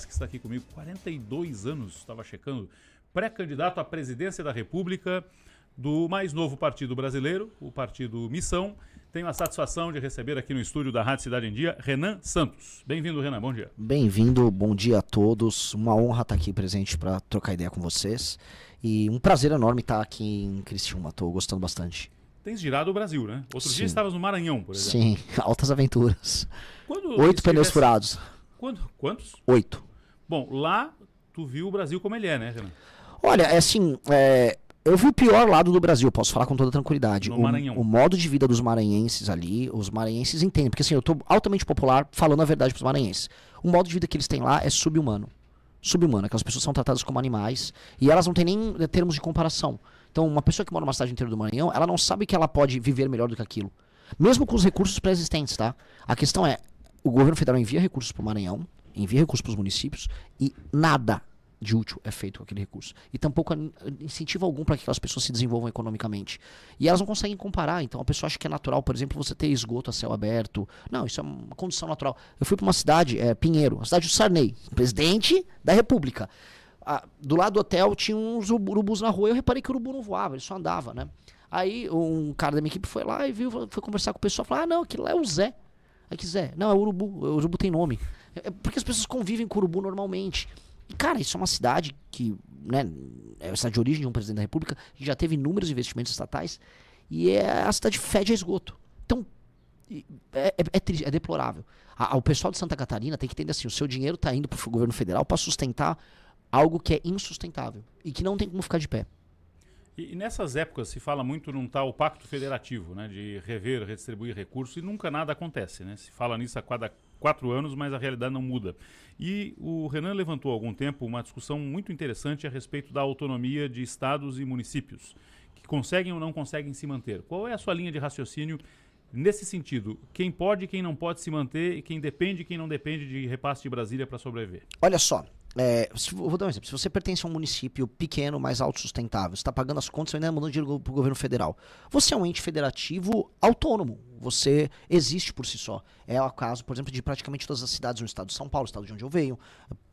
Mendes, que está aqui comigo, 42 anos, estava checando, pré-candidato à presidência da República do mais novo partido brasileiro, o Partido Missão. Tenho a satisfação de receber aqui no estúdio da Rádio Cidade em Dia, Renan Santos. Bem-vindo, Renan, bom dia. Bem-vindo, bom dia a todos. Uma honra estar aqui presente para trocar ideia com vocês. E um prazer enorme estar aqui em Criciúma, estou gostando bastante. Tens girado o Brasil, né? Outro dia estavas no Maranhão, por exemplo. Sim, altas aventuras. Quando 8 pneus furados. Quantos? 8. Bom, lá tu viu o Brasil como ele é, né, Renan? Olha, é assim, eu vi o pior lado do Brasil, posso falar com toda tranquilidade. No Maranhão. O modo de vida dos maranhenses ali, os maranhenses entendem, porque assim, eu tô altamente popular falando a verdade pros maranhenses. O modo de vida que eles têm lá é subhumano. Subhumano, aquelas pessoas são tratadas como animais e elas não têm nem termos de comparação. Então, uma pessoa que mora numa cidade inteira do Maranhão, ela não sabe que ela pode viver melhor do que aquilo. Mesmo com os recursos pré-existentes, tá? A questão é, o governo federal envia recursos pro Maranhão, envia recursos pros municípios e nada de útil é feito com aquele recurso. E tampouco incentivo algum para que aquelas pessoas se desenvolvam economicamente. E elas não conseguem comparar. Então a pessoa acha que é natural, por exemplo, você ter esgoto a céu aberto. Não, isso é uma condição natural. Eu fui para uma cidade, Pinheiro, a cidade do Sarney, presidente da República. Do lado do hotel tinha uns urubus na rua. Eu reparei que o urubu não voava, ele só andava, né? Aí um cara da minha equipe foi lá e foi conversar com o pessoal. Falou, não, aquilo lá é o Zé. Aí que Zé? Não, é o urubu tem nome. Porque as pessoas convivem com o urubu normalmente. E, cara, isso é uma cidade que, né, é a cidade de origem de um presidente da República, que já teve inúmeros investimentos estatais, e a cidade fede a esgoto. Então, é triste, é deplorável. O pessoal de Santa Catarina tem que entender assim, o seu dinheiro está indo para o governo federal para sustentar algo que é insustentável e que não tem como ficar de pé. E nessas épocas se fala muito num tal pacto federativo, né, de rever, redistribuir recursos, e nunca nada acontece, né? Se fala nisso há 4 anos, mas a realidade não muda. E o Renan levantou há algum tempo uma discussão muito interessante a respeito da autonomia de estados e municípios, que conseguem ou não conseguem se manter. Qual é a sua linha de raciocínio nesse sentido? Quem pode e quem não pode se manter, e quem depende e quem não depende de repasse de Brasília para sobreviver? Olha só. Vou dar um exemplo. Se você pertence a um município pequeno, mais autossustentável, você está pagando as contas e ainda mandando dinheiro para o governo federal. Você é um ente federativo autônomo. Você existe por si só. É o caso, por exemplo, de praticamente todas as cidades no estado de São Paulo, estado de onde eu venho.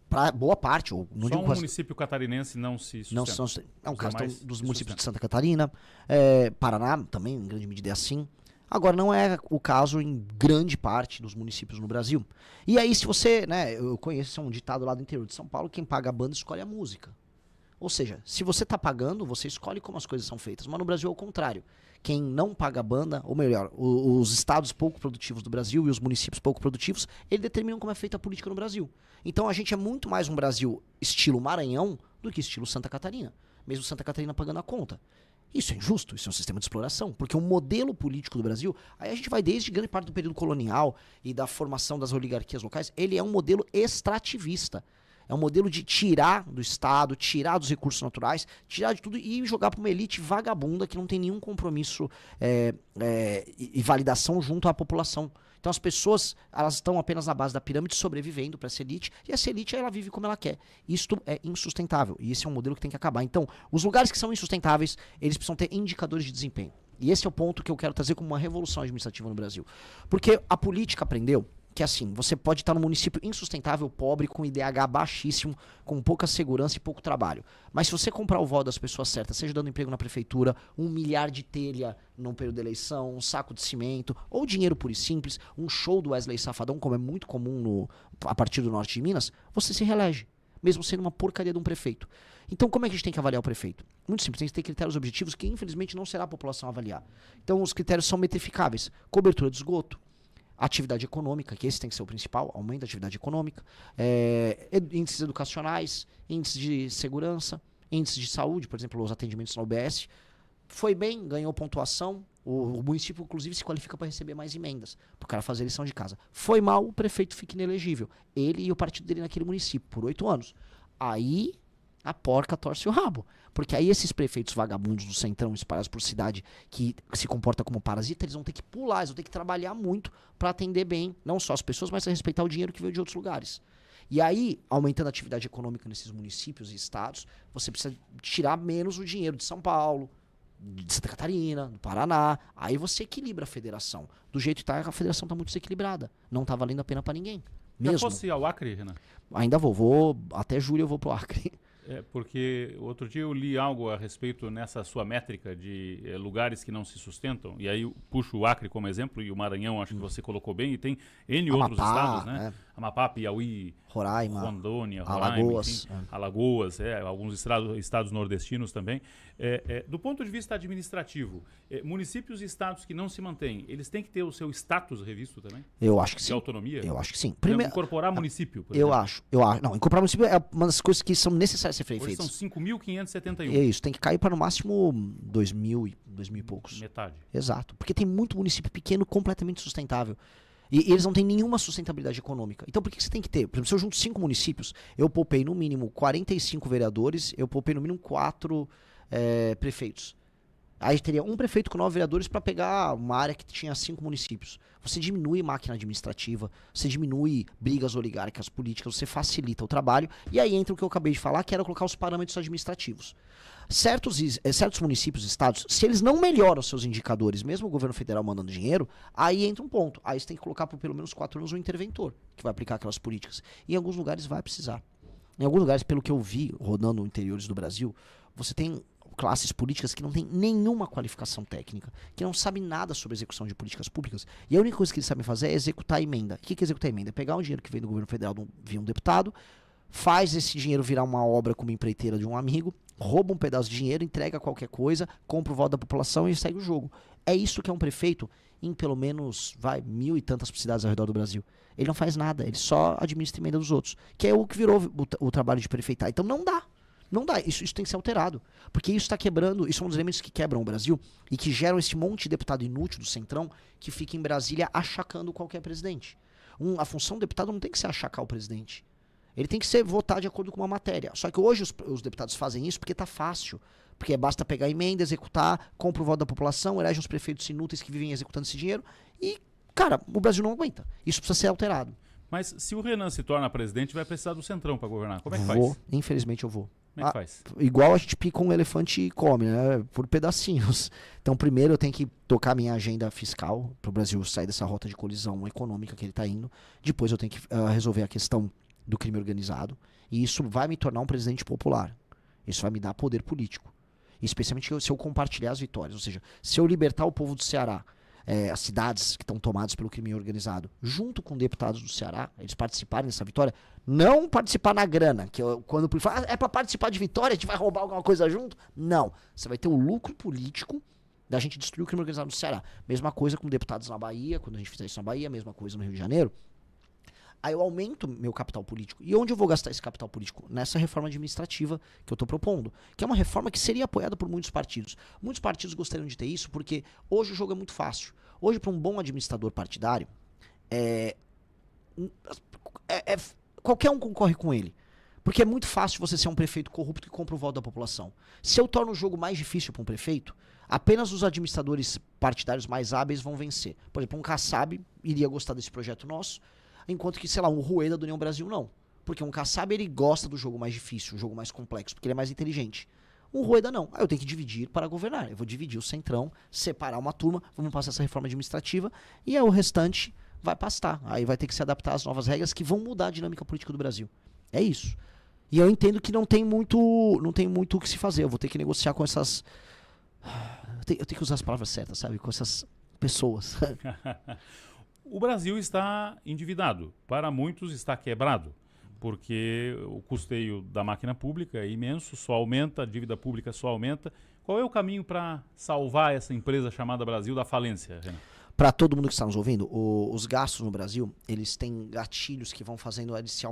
Pra boa parte, ou não só digo um município catarinense não se sustenta. É um caso dos municípios de Santa Catarina, Paraná também, em grande medida é assim. Agora, não é o caso em grande parte dos municípios no Brasil. E aí, se você, né, eu conheço um ditado lá do interior de São Paulo, quem paga a banda escolhe a música. Ou seja, se você está pagando, você escolhe como as coisas são feitas. Mas no Brasil é o contrário. Quem não paga a banda, ou melhor, os estados pouco produtivos do Brasil e os municípios pouco produtivos, eles determinam como é feita a política no Brasil. Então a gente é muito mais um Brasil estilo Maranhão do que estilo Santa Catarina. Mesmo Santa Catarina pagando a conta. Isso é injusto, isso é um sistema de exploração, porque o modelo político do Brasil, aí a gente vai desde grande parte do período colonial e da formação das oligarquias locais, ele é um modelo extrativista. É um modelo de tirar do Estado, tirar dos recursos naturais, tirar de tudo e jogar para uma elite vagabunda que não tem nenhum compromisso e validação junto à população. Então as pessoas, elas estão apenas na base da pirâmide sobrevivendo para essa elite, e essa elite ela vive como ela quer. Isto é insustentável, e esse é um modelo que tem que acabar. Então, os lugares que são insustentáveis, eles precisam ter indicadores de desempenho. E esse é o ponto que eu quero trazer como uma revolução administrativa no Brasil. Porque a política aprendeu que assim, você pode estar num município insustentável, pobre, com IDH baixíssimo, com pouca segurança e pouco trabalho. Mas se você comprar o voto das pessoas certas, seja dando emprego na prefeitura, 1 milhar de telha num período de eleição, um saco de cimento, ou dinheiro puro e simples, um show do Wesley Safadão, como é muito comum a partir do norte de Minas, você se reelege, mesmo sendo uma porcaria de um prefeito. Então como é que a gente tem que avaliar o prefeito? Muito simples, tem que ter critérios objetivos que infelizmente não será a população avaliar. Então os critérios são metrificáveis. Cobertura de esgoto, atividade econômica, que esse tem que ser o principal, aumento da atividade econômica, índices educacionais, índices de segurança, índices de saúde, por exemplo, os atendimentos na UBS. Foi bem, ganhou pontuação, o município inclusive se qualifica para receber mais emendas, para o cara fazer lição de casa. Foi mal, o prefeito fica inelegível. Ele e o partido dele naquele município, por 8 anos. Aí a porca torce o rabo. Porque aí esses prefeitos vagabundos do centrão espalhados por cidade que se comporta como parasita, eles vão ter que pular, eles vão ter que trabalhar muito para atender bem, não só as pessoas, mas respeitar o dinheiro que veio de outros lugares. E aí, aumentando a atividade econômica nesses municípios e estados, você precisa tirar menos o dinheiro de São Paulo, de Santa Catarina, do Paraná. Aí você equilibra a federação. Do jeito que tá, a federação está muito desequilibrada. Não está valendo a pena para ninguém. Mesmo. Já fosse ao Acre, Renan? Ainda vou até julho eu vou pro Acre. Porque outro dia eu li algo a respeito nessa sua métrica de lugares que não se sustentam, e aí eu puxo o Acre como exemplo, e o Maranhão acho que você colocou bem, e tem N outros estados, né? Amapá, Piauí, Roraima, Rondônia, Alagoas, enfim, Alagoas, alguns estados nordestinos também. Do ponto de vista administrativo, municípios e estados que não se mantêm, eles têm que ter o seu status revisto também? Eu acho que sim. De autonomia? Eu acho que sim. Primeiro, incorporar município, por eu exemplo. acho. Não, incorporar município é uma das coisas que são necessárias ser Hoje feitas. são 5.571. É isso, tem que cair para no máximo 2.000 e poucos. Metade. Exato, porque tem muito município pequeno completamente sustentável. E eles não têm nenhuma sustentabilidade econômica. Então por que você tem que ter? Por exemplo, se eu junto 5 municípios, eu poupei no mínimo 45 vereadores, eu poupei no mínimo 4 prefeitos. Aí teria um prefeito com 9 vereadores para pegar uma área que tinha 5 municípios. Você diminui máquina administrativa, você diminui brigas oligárquicas políticas, você facilita o trabalho. E aí entra o que eu acabei de falar, que era colocar os parâmetros administrativos. Certos municípios, estados, se eles não melhoram seus indicadores, mesmo o governo federal mandando dinheiro, aí entra um ponto. Aí você tem que colocar por pelo menos 4 anos um interventor que vai aplicar aquelas políticas. Em alguns lugares vai precisar. Em alguns lugares, pelo que eu vi rodando interiores do Brasil, você tem classes políticas que não têm nenhuma qualificação técnica, que não sabem nada sobre execução de políticas públicas, e a única coisa que eles sabem fazer é executar a emenda. O que é executar a emenda? É pegar um dinheiro que vem do governo federal via um deputado, faz esse dinheiro virar uma obra como empreiteira de um amigo, rouba um pedaço de dinheiro, entrega qualquer coisa, compra o voto da população e segue o jogo. É isso que é um prefeito em pelo menos 1.000 e tantas cidades ao redor do Brasil. Ele não faz nada, ele só administra a emenda dos outros, que é o que virou o trabalho de prefeitar. Então não dá. Não dá, isso tem que ser alterado. Porque isso está quebrando, isso é um dos elementos que quebram o Brasil e que geram esse monte de deputado inútil do Centrão que fica em Brasília achacando qualquer presidente. A função do deputado não tem que ser achacar o presidente. Ele tem que ser votar de acordo com uma matéria. Só que hoje os deputados fazem isso porque tá fácil. Porque basta pegar a emenda, executar, compra o voto da população, elege os prefeitos inúteis que vivem executando esse dinheiro e, cara, o Brasil não aguenta. Isso precisa ser alterado. Mas se o Renan se torna presidente, vai precisar do Centrão para governar. Como é que faz? Infelizmente eu vou. Como é que faz? Igual a gente pica um elefante e come, né? Por pedacinhos. Então, primeiro eu tenho que tocar minha agenda fiscal para o Brasil sair dessa rota de colisão econômica que ele está indo. Depois eu tenho que resolver a questão do crime organizado. E isso vai me tornar um presidente popular. Isso vai me dar poder político. Especialmente se eu compartilhar as vitórias. Ou seja, se eu libertar o povo do Ceará, as cidades que estão tomadas pelo crime organizado, junto com deputados do Ceará, eles participarem dessa vitória, não participar na grana, que quando fala, é para participar de vitória, a gente vai roubar alguma coisa junto. Não, você vai ter o lucro político da gente destruir o crime organizado no Ceará. Mesma coisa com deputados na Bahia, quando a gente fizer isso na Bahia, mesma coisa no Rio de Janeiro. Aí eu aumento meu capital político. E onde eu vou gastar esse capital político? Nessa reforma administrativa que eu estou propondo. Que é uma reforma que seria apoiada por muitos partidos. Muitos partidos gostariam de ter isso porque hoje o jogo é muito fácil. Hoje, para um bom administrador partidário, qualquer um concorre com ele. Porque é muito fácil você ser um prefeito corrupto que compra o voto da população. Se eu torno o jogo mais difícil para um prefeito, apenas os administradores partidários mais hábeis vão vencer. Por exemplo, um Kassab iria gostar desse projeto nosso, enquanto que, sei lá, um Rueda do União Brasil não. Porque um Kassab, ele gosta do jogo mais difícil, o jogo mais complexo, porque ele é mais inteligente. Um Rueda não. Aí eu tenho que dividir para governar. Eu vou dividir o Centrão, separar uma turma, vamos passar essa reforma administrativa e aí o restante vai pastar. Aí vai ter que se adaptar às novas regras que vão mudar a dinâmica política do Brasil. É isso. E eu entendo que não tem muito o que se fazer. Eu vou ter que negociar com essas... Eu tenho que usar as palavras certas, sabe? Com essas pessoas. O Brasil está endividado. Para muitos está quebrado. Porque o custeio da máquina pública é imenso, só aumenta, a dívida pública só aumenta. Qual é o caminho para salvar essa empresa chamada Brasil da falência, Renan? Para todo mundo que está nos ouvindo, os gastos no Brasil, eles têm gatilhos que vão fazendo eles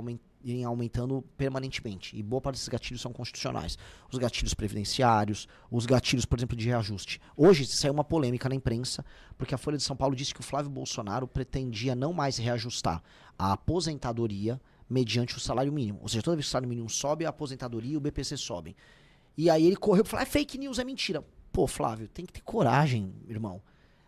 irem aumentando permanentemente. E boa parte desses gatilhos são constitucionais. Os gatilhos previdenciários, os gatilhos, por exemplo, de reajuste. Hoje saiu uma polêmica na imprensa, porque a Folha de São Paulo disse que o Flávio Bolsonaro pretendia não mais reajustar a aposentadoria mediante o salário mínimo. Ou seja, toda vez que o salário mínimo sobe, a aposentadoria e o BPC sobem. E aí ele correu e falou, fake news, é mentira. Pô, Flávio, tem que ter coragem, irmão.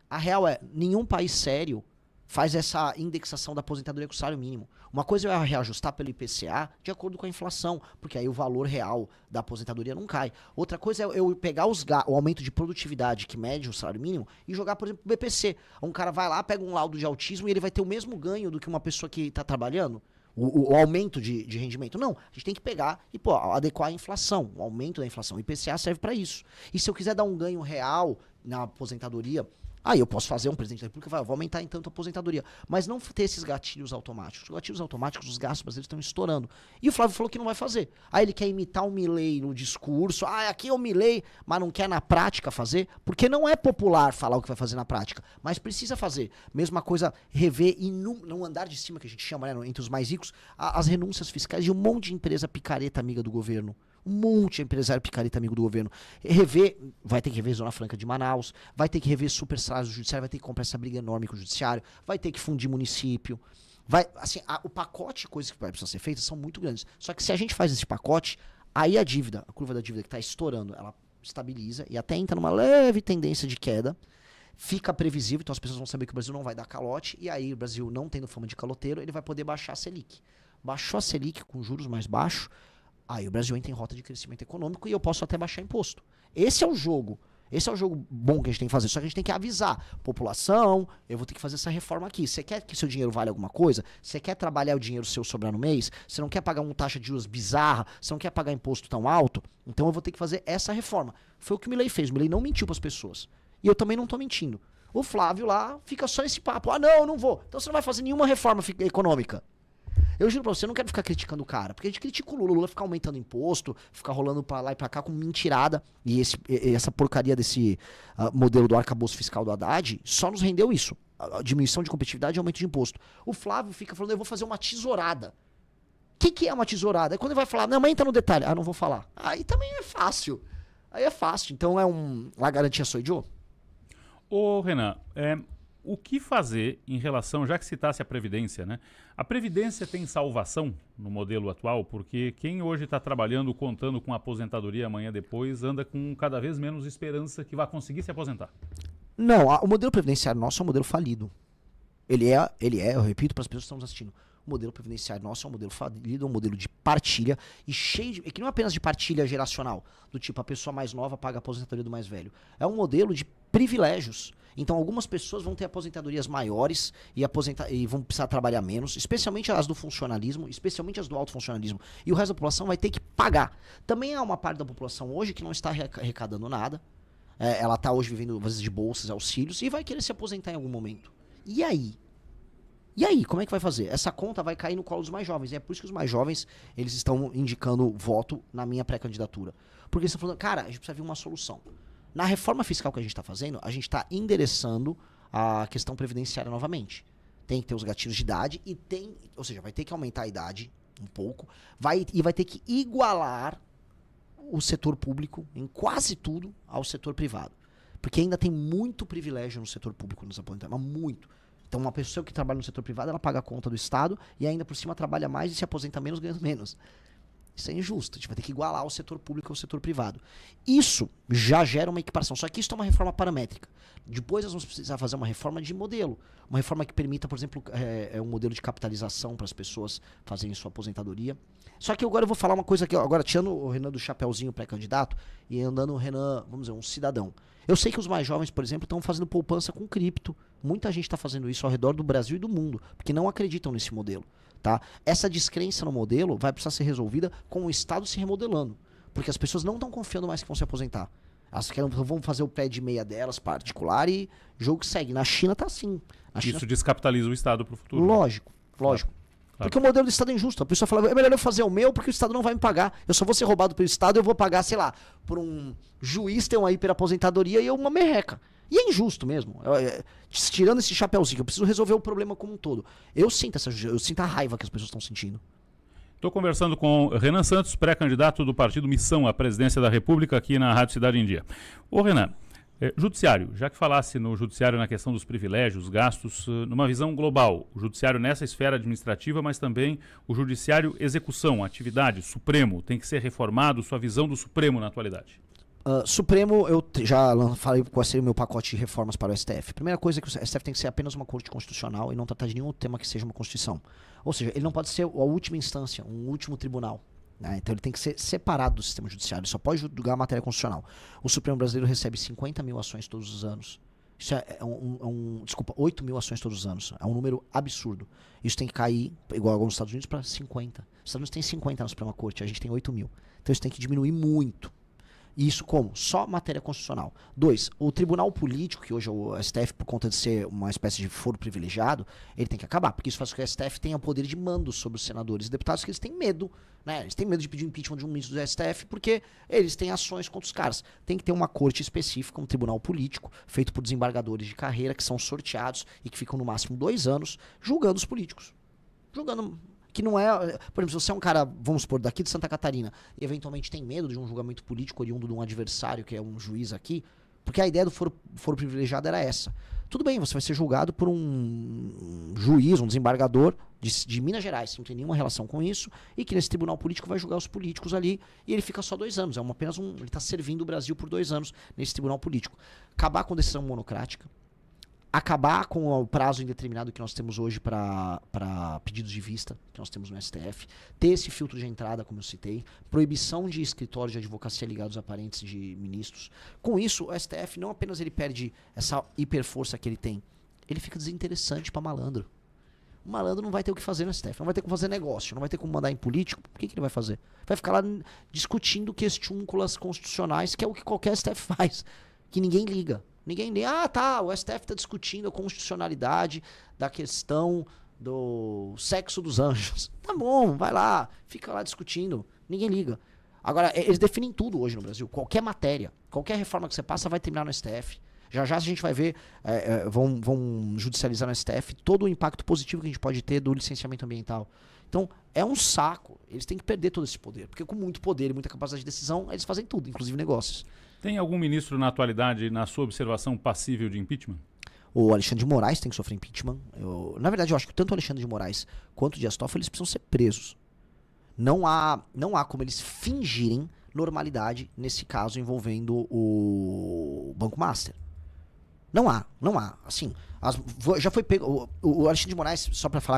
A real é, nenhum país sério faz essa indexação da aposentadoria com o salário mínimo. Uma coisa é reajustar pelo IPCA de acordo com a inflação, porque aí o valor real da aposentadoria não cai. Outra coisa é eu pegar o aumento de produtividade que mede o salário mínimo e jogar, por exemplo, o BPC. Um cara vai lá, pega um laudo de autismo e ele vai ter o mesmo ganho do que uma pessoa que está trabalhando. o aumento de rendimento. Não, a gente tem que pegar e adequar a inflação, o aumento da inflação. O IPCA serve para isso. E se eu quiser dar um ganho real na aposentadoria, aí eu posso fazer um presidente da República, eu vou aumentar em tanto a aposentadoria. Mas não ter esses gatilhos automáticos. Os gatilhos automáticos, os gastos brasileiros estão estourando. E o Flávio falou que não vai fazer. Aí ele quer imitar o Milei no discurso. Aqui é o Milei, mas não quer na prática fazer, porque não é popular falar o que vai fazer na prática. Mas precisa fazer. Mesma coisa, rever e no andar de cima, que a gente chama, né, entre os mais ricos, as renúncias fiscais de um monte de empresa picareta amiga do governo. Um monte de empresário picareta amigo do governo. Vai ter que rever Zona Franca de Manaus, vai ter que rever super salários do judiciário, vai ter que comprar essa briga enorme com o judiciário, vai ter que fundir município. O pacote de coisas que precisam ser feitas são muito grandes. Só que se a gente faz esse pacote, aí a curva da dívida que está estourando, ela estabiliza e até entra numa leve tendência de queda. Fica previsível, então as pessoas vão saber que o Brasil não vai dar calote, e aí o Brasil, não tendo fama de caloteiro, ele vai poder baixar a Selic. Baixou a Selic com juros mais baixos, aí o Brasil entra em rota de crescimento econômico e eu posso até baixar imposto. Esse é o jogo. Esse é o jogo bom que a gente tem que fazer. Só que a gente tem que avisar. População, eu vou ter que fazer essa reforma aqui. Você quer que seu dinheiro valha alguma coisa? Você quer trabalhar o dinheiro seu sobrar no mês? Você não quer pagar uma taxa de juros bizarra? Você não quer pagar imposto tão alto? Então eu vou ter que fazer essa reforma. Foi o que o Milei fez. O Milei não mentiu para as pessoas. E eu também não tô mentindo. O Flávio lá fica só nesse papo. Não, eu não vou. Então você não vai fazer nenhuma reforma econômica. Eu juro pra você, eu não quero ficar criticando o cara, porque a gente critica o Lula. O Lula fica aumentando imposto, fica rolando pra lá e pra cá com mentirada. E essa porcaria desse modelo do arcabouço fiscal do Haddad só nos rendeu isso. A diminuição de competitividade e aumento de imposto. O Flávio fica falando, eu vou fazer uma tesourada. O que é uma tesourada? É quando ele vai falar, não, mas entra no detalhe. Não vou falar. Aí também é fácil. Aí é fácil. Então é La garantia sou eu. Ô, Renan, o que fazer em relação, já que citasse a Previdência, né? A Previdência tem salvação no modelo atual, porque quem hoje está trabalhando, contando com a aposentadoria amanhã depois, anda com cada vez menos esperança que vai conseguir se aposentar. Não, o modelo previdenciário nosso é um modelo falido. Ele é, eu repito para as pessoas que estão nos assistindo, o modelo previdenciário nosso é um modelo falido, é um modelo de partilha e cheio de... que não é apenas de partilha geracional, do tipo a pessoa mais nova paga a aposentadoria do mais velho. É um modelo de privilégios. Então algumas pessoas vão ter aposentadorias maiores e vão precisar trabalhar menos, especialmente as do funcionalismo, especialmente as do alto funcionalismo. E o resto da população vai ter que pagar. Também há uma parte da população hoje que não está arrecadando nada. Ela está hoje vivendo, às vezes, de bolsas, auxílios, e vai querer se aposentar em algum momento. E aí? E aí, como é que vai fazer? Essa conta vai cair no colo dos mais jovens. E é por isso que os mais jovens, eles estão indicando voto na minha pré-candidatura. Porque eles estão falando, cara, a gente precisa ver uma solução. Na reforma fiscal que a gente está fazendo, a gente está endereçando a questão previdenciária novamente. Tem que ter os gatilhos de idade ou seja, vai ter que aumentar a idade um pouco, vai ter que igualar o setor público em quase tudo ao setor privado. Porque ainda tem muito privilégio no setor público nos aposentadores, mas muito. Então uma pessoa que trabalha no setor privado, ela paga a conta do Estado e ainda por cima trabalha mais e se aposenta menos, ganha menos. Isso é injusto. A gente vai ter que igualar o setor público ao setor privado. Isso já gera uma equiparação. Só que isso é uma reforma paramétrica. Depois nós vamos precisar fazer uma reforma de modelo. Uma reforma que permita, por exemplo, um modelo de capitalização para as pessoas fazerem sua aposentadoria. Só que agora eu vou falar uma coisa aqui. Agora, tirando o Renan do chapeuzinho pré-candidato e andando o Renan, vamos dizer, um cidadão. Eu sei que os mais jovens, por exemplo, estão fazendo poupança com cripto. Muita gente está fazendo isso ao redor do Brasil e do mundo, porque não acreditam nesse modelo. Tá? Essa descrença no modelo vai precisar ser resolvida com o Estado se remodelando. Porque as pessoas não estão confiando mais que vão se aposentar. Elas vão fazer o pé de meia delas particular e jogo segue. Na China tá assim. Isso descapitaliza o Estado para o futuro. Lógico. Claro. Porque o modelo do Estado é injusto. A pessoa fala, é melhor eu fazer o meu porque o Estado não vai me pagar. Eu só vou ser roubado pelo Estado, eu vou pagar, sei lá, por um juiz ter uma hiperaposentadoria e eu uma merreca. E é injusto mesmo. Tirando esse chapéuzinho, eu preciso resolver o problema como um todo. Eu sinto a raiva que as pessoas estão sentindo. Estou conversando com Renan Santos, pré-candidato do Partido Missão à presidência da República aqui na Rádio Cidade em Dia. Ô Renan, judiciário, já que falasse no judiciário na questão dos privilégios, gastos, numa visão global, o judiciário nessa esfera administrativa, mas também o judiciário execução, atividade, Supremo, tem que ser reformado, sua visão do Supremo na atualidade? Supremo, eu já falei qual seria o meu pacote de reformas para o STF. Primeira coisa é que o STF tem que ser apenas uma corte constitucional e não tratar de nenhum tema que seja uma Constituição. Ou seja, ele não pode ser a última instância, um último tribunal. Né? Então ele tem que ser separado do sistema judiciário, ele só pode julgar a matéria constitucional. O Supremo brasileiro recebe 50 mil ações todos os anos. Isso desculpa, 8 mil ações todos os anos. É um número absurdo. Isso tem que cair, igual nos Estados Unidos, para 50. Os Estados Unidos tem 50 na Suprema Corte, a gente tem 8 mil. Então isso tem que diminuir muito. E isso como? Só matéria constitucional. 2, o tribunal político, que hoje é o STF, por conta de ser uma espécie de foro privilegiado, ele tem que acabar, porque isso faz com que o STF tenha poder de mando sobre os senadores e deputados, que eles têm medo, né? Eles têm medo de pedir o impeachment de um ministro do STF, porque eles têm ações contra os caras. Tem que ter uma corte específica, um tribunal político, feito por desembargadores de carreira, que são sorteados e que ficam no máximo 2 anos, julgando os políticos. Julgando... Que não é... Por exemplo, se você é um cara, vamos supor, daqui de Santa Catarina, e eventualmente tem medo de um julgamento político oriundo de um adversário, que é um juiz aqui, porque a ideia do foro privilegiado era essa. Tudo bem, você vai ser julgado por um juiz, um desembargador de Minas Gerais, que não tem nenhuma relação com isso, e que nesse tribunal político vai julgar os políticos ali, e ele fica só 2 anos. Ele está servindo o Brasil por 2 anos nesse tribunal político. Acabar com decisão monocrática, acabar com o prazo indeterminado que nós temos hoje para pedidos de vista, que nós temos no STF, ter esse filtro de entrada, como eu citei, proibição de escritórios de advocacia ligados a parentes de ministros. Com isso, o STF não apenas ele perde essa hiperforça que ele tem, ele fica desinteressante para malandro. O malandro não vai ter o que fazer no STF, não vai ter como fazer negócio, não vai ter como mandar em político. Por que ele vai fazer? Vai ficar lá discutindo questiúnculas constitucionais, que é o que qualquer STF faz, que ninguém liga. Ninguém nem, o STF está discutindo a constitucionalidade da questão do sexo dos anjos. Tá bom, vai lá, fica lá discutindo, ninguém liga. Agora, eles definem tudo hoje no Brasil, qualquer matéria, qualquer reforma que você passa vai terminar no STF. Já a gente vai ver, vão judicializar no STF todo o impacto positivo que a gente pode ter do licenciamento ambiental. Então, é um saco, eles têm que perder todo esse poder, porque com muito poder e muita capacidade de decisão, eles fazem tudo, inclusive negócios. Tem algum ministro na atualidade, na sua observação, passível de impeachment? O Alexandre de Moraes tem que sofrer impeachment. Na verdade, eu acho que tanto o Alexandre de Moraes quanto o Dias Toffoli, eles precisam ser presos. Não há como eles fingirem normalidade nesse caso envolvendo o Banco Master. Não há. Assim, já foi pego. O Alexandre de Moraes, só pra falar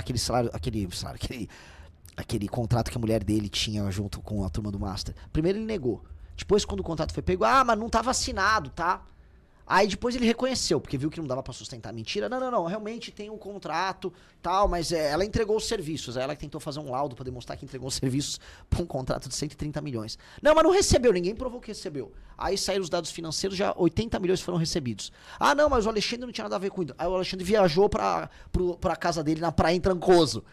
aquele contrato que a mulher dele tinha junto com a turma do Master. Primeiro ele negou. Depois, quando o contrato foi pego, mas não estava assinado, tá? Aí depois ele reconheceu, porque viu que não dava pra sustentar a mentira. Não, realmente tem um contrato, tal, mas ela entregou os serviços. Ela que tentou fazer um laudo pra demonstrar que entregou os serviços pra um contrato de 130 milhões. Não, mas não recebeu, ninguém provou que recebeu. Aí saíram os dados financeiros, já 80 milhões foram recebidos. Não, mas o Alexandre não tinha nada a ver com isso. Aí o Alexandre viajou pra casa dele na praia em Trancoso.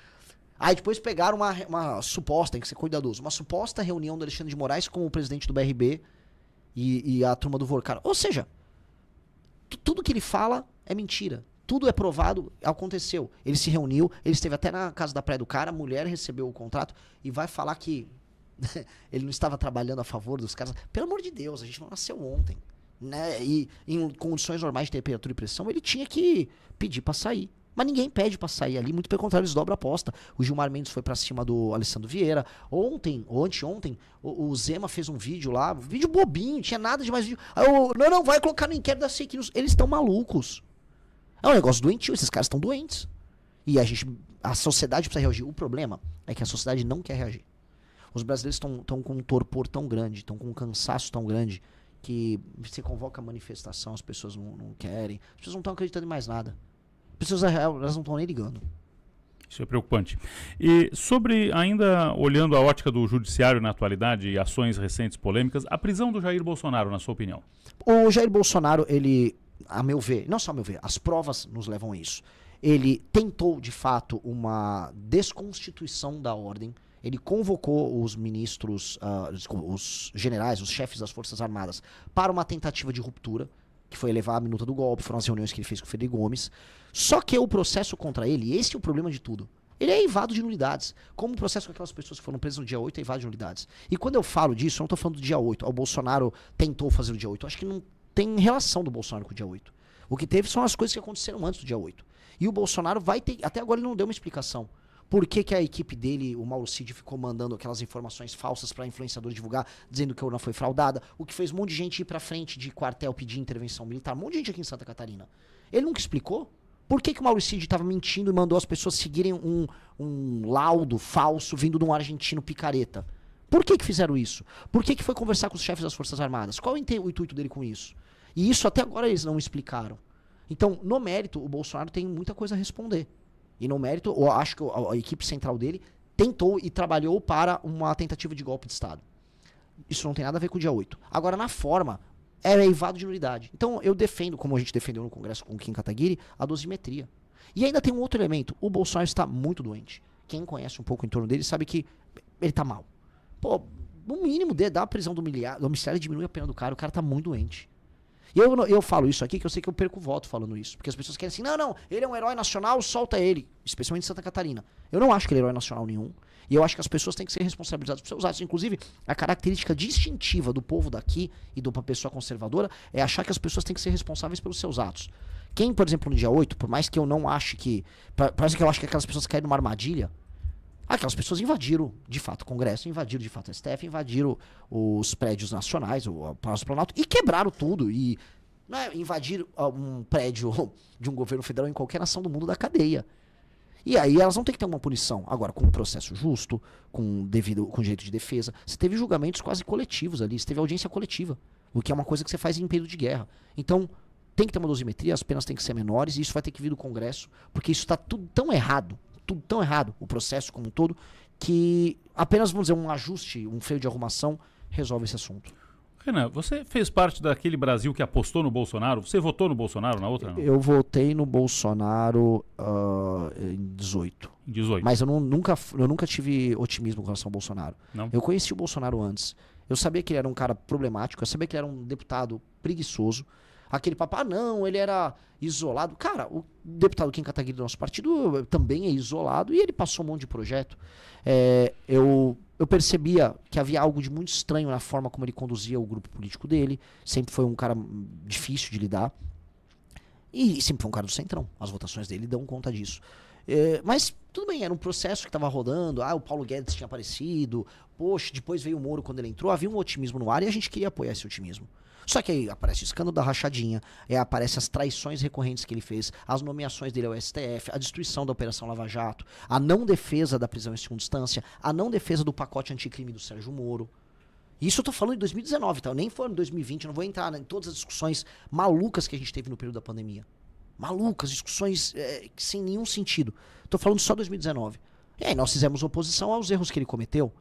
Aí depois pegaram uma suposta, tem que ser cuidadoso, uma suposta reunião do Alexandre de Moraes com o presidente do BRB e a turma do Vorcar. Ou seja, tudo que ele fala é mentira. Tudo é provado, aconteceu. Ele se reuniu, ele esteve até na casa da praia do cara, a mulher recebeu o contrato e vai falar que ele não estava trabalhando a favor dos caras. Pelo amor de Deus, a gente não nasceu ontem. Né? E em condições normais de temperatura e pressão, ele tinha que pedir pra sair. Mas ninguém pede pra sair ali, muito pelo contrário, eles dobram a aposta. O Gilmar Mendes foi pra cima do Alessandro Vieira. Ontem, ou anteontem, o Zema fez um vídeo lá, um vídeo bobinho, tinha nada de mais vídeo. Aí não, vai colocar no inquérito da fake news. Eles estão malucos. É um negócio doentio, esses caras estão doentes. E a sociedade precisa reagir. O problema é que a sociedade não quer reagir. Os brasileiros estão com um torpor tão grande, estão com um cansaço tão grande, que você convoca a manifestação, as pessoas não querem, as pessoas não estão acreditando em mais nada. As pessoas elas não estão nem ligando. Isso é preocupante. E sobre, ainda olhando a ótica do judiciário na atualidade e ações recentes polêmicas, a prisão do Jair Bolsonaro, na sua opinião? O Jair Bolsonaro, ele, a meu ver, não só a meu ver, as provas nos levam a isso. Ele tentou, de fato, uma desconstituição da ordem. Ele convocou os ministros, os generais, os chefes das Forças Armadas para uma tentativa de ruptura, que foi elevar a minuta do golpe, foram as reuniões que ele fez com o Frederico Gomes. Só que o processo contra ele, esse é o problema de tudo, ele é eivado de nulidades. Como o processo com aquelas pessoas que foram presas no dia 8 é eivado de nulidades. E quando eu falo disso, eu não estou falando do dia 8. O Bolsonaro tentou fazer o dia 8. Eu acho que não tem relação do Bolsonaro com o dia 8. O que teve são as coisas que aconteceram antes do dia 8. E o Bolsonaro vai ter... Até agora ele não deu uma explicação. Por que a equipe dele, o Mauro Cid, ficou mandando aquelas informações falsas para influenciador divulgar, dizendo que a urna foi fraudada, o que fez um monte de gente ir para frente de quartel pedir intervenção militar, um monte de gente aqui em Santa Catarina. Ele nunca explicou por que o Mauro Cid estava mentindo e mandou as pessoas seguirem um laudo falso vindo de um argentino picareta. Por que fizeram isso? Por que foi conversar com os chefes das Forças Armadas? Qual o intuito dele com isso? E isso até agora eles não explicaram. Então, no mérito, o Bolsonaro tem muita coisa a responder. E no mérito, eu acho que a equipe central dele tentou e trabalhou para uma tentativa de golpe de Estado. Isso não tem nada a ver com o dia 8. Agora, na forma, era eivado de nulidade. Então, eu defendo, como a gente defendeu no Congresso com o Kim Kataguiri, a dosimetria. E ainda tem um outro elemento. O Bolsonaro está muito doente. Quem conhece um pouco o entorno dele sabe que ele tá mal. Pô, no mínimo, dá a prisão domiciliar e diminui a pena do cara. O cara tá muito doente. E eu falo isso aqui, que eu sei que eu perco o voto falando isso. Porque as pessoas querem assim, não, ele é um herói nacional, solta ele. Especialmente em Santa Catarina. Eu não acho que ele é herói nacional nenhum. E eu acho que as pessoas têm que ser responsabilizadas por seus atos. Inclusive, a característica distintiva do povo daqui e de uma pessoa conservadora é achar que as pessoas têm que ser responsáveis pelos seus atos. Quem, por exemplo, no dia 8, por mais que eu não ache que... Parece que eu acho que aquelas pessoas caíram numa armadilha. Aquelas pessoas invadiram, de fato, o Congresso, invadiram, de fato, o STF, invadiram os prédios nacionais, o Palácio do Planalto, e quebraram tudo. E invadiram um prédio de um governo federal em qualquer nação do mundo da cadeia. E aí elas vão ter que ter uma punição. Agora, com um processo justo, com direito de defesa. Você teve julgamentos quase coletivos ali, você teve audiência coletiva, o que é uma coisa que você faz em período de guerra. Então, tem que ter uma dosimetria, as penas têm que ser menores, e isso vai ter que vir do Congresso, porque isso está tudo tão errado, o processo como um todo, que apenas, vamos dizer, um ajuste, um freio de arrumação, resolve esse assunto. Renan, você fez parte daquele Brasil que apostou no Bolsonaro? Você votou no Bolsonaro na outra? Não? Eu votei no Bolsonaro em 18. Em 18. Mas eu nunca tive otimismo com relação ao Bolsonaro. Não? Eu conheci o Bolsonaro antes. Eu sabia que ele era um cara problemático, eu sabia que ele era um deputado preguiçoso. Aquele papo, não, ele era isolado. Cara, o deputado Kim Kataguiri do nosso partido também é isolado e ele passou um monte de projeto. Eu percebia que havia algo de muito estranho na forma como ele conduzia o grupo político dele. Sempre foi um cara difícil de lidar. E sempre foi um cara do centrão. As votações dele dão conta disso. Mas tudo bem, era um processo que estava rodando. O Paulo Guedes tinha aparecido. Poxa, depois veio o Moro quando ele entrou. Havia um otimismo no ar e a gente queria apoiar esse otimismo. Só que aí aparece o escândalo da rachadinha, aparece as traições recorrentes que ele fez, as nomeações dele ao STF, a destruição da Operação Lava Jato, a não defesa da prisão em segunda instância, a não defesa do pacote anticrime do Sérgio Moro. Isso eu tô falando em 2019, tá? Nem foi em 2020, eu não vou entrar em todas as discussões malucas que a gente teve no período da pandemia. Malucas, discussões sem nenhum sentido. Tô falando só 2019. E aí nós fizemos oposição aos erros que ele cometeu,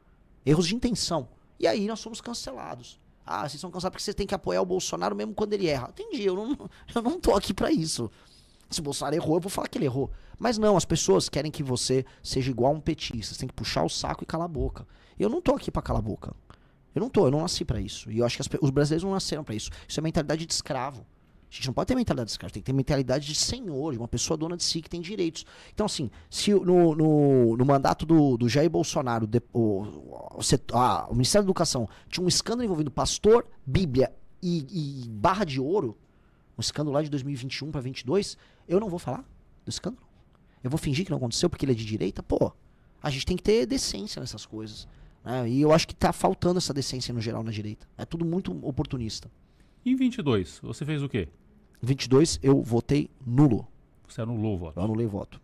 erros de intenção. E aí nós fomos cancelados. Vocês são cansados porque vocês têm que apoiar o Bolsonaro mesmo quando ele erra. Entendi, eu não tô aqui pra isso. Se o Bolsonaro errou, eu vou falar que ele errou. Mas não, as pessoas querem que você seja igual a um petista. Você tem que puxar o saco e calar a boca. Eu não tô aqui pra calar a boca. Eu não nasci pra isso. E eu acho que os brasileiros não nasceram pra isso. Isso é mentalidade de escravo. A gente não pode ter mentalidade de escravo, tem que ter mentalidade de senhor, de uma pessoa dona de si que tem direitos. Então, assim, se no mandato do Jair Bolsonaro, o Ministério da Educação tinha um escândalo envolvendo pastor, Bíblia e barra de ouro, um escândalo lá de 2021 para 2022, eu não vou falar do escândalo. Eu vou fingir que não aconteceu porque ele é de direita? Pô, a gente tem que ter decência nessas coisas. Né? E eu acho que tá faltando essa decência no geral na direita. É tudo muito oportunista. Em 22, você fez o quê? Em 22, eu votei nulo. Você anulou o voto? Eu anulei o voto.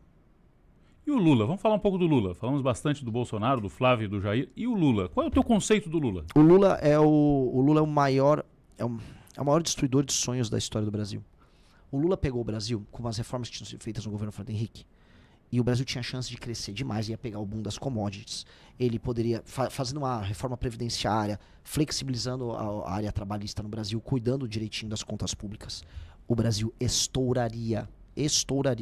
E o Lula? Vamos falar um pouco do Lula. Falamos bastante do Bolsonaro, do Flávio e do Jair. E o Lula? Qual é o teu conceito do Lula? O Lula é o maior... É o maior destruidor de sonhos da história do Brasil. O Lula pegou o Brasil com as reformas que tinham sido feitas no governo Fernando Henrique. E o Brasil tinha chance de crescer demais, ia pegar o boom das commodities. Ele poderia, fazendo uma reforma previdenciária, flexibilizando a área trabalhista no Brasil, cuidando direitinho das contas públicas. O Brasil estouraria